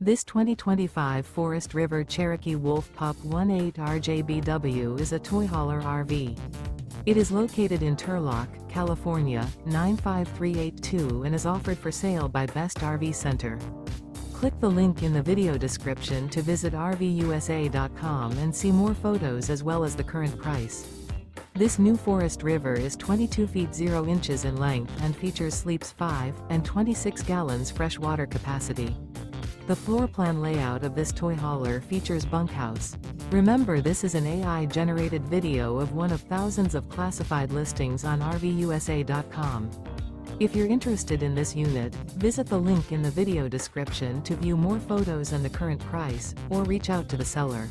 This 2025 Forest River Cherokee Wolf Pup 18 RJBW is a toy hauler RV. It is located in Turlock, California, 95382 and is offered for sale by Best RV Center. Click the link in the video description to visit RVUSA.com and see more photos as well as the current price. This new Forest River is 22 feet 0 inches in length and features sleeps 5 and 26 gallons fresh water capacity. The floor plan layout of this toy hauler features Bunkhouse. Remember, this is an AI-generated video of one of thousands of classified listings on RVUSA.com. If you're interested in this unit, visit the link in the video description to view more photos and the current price, or reach out to the seller.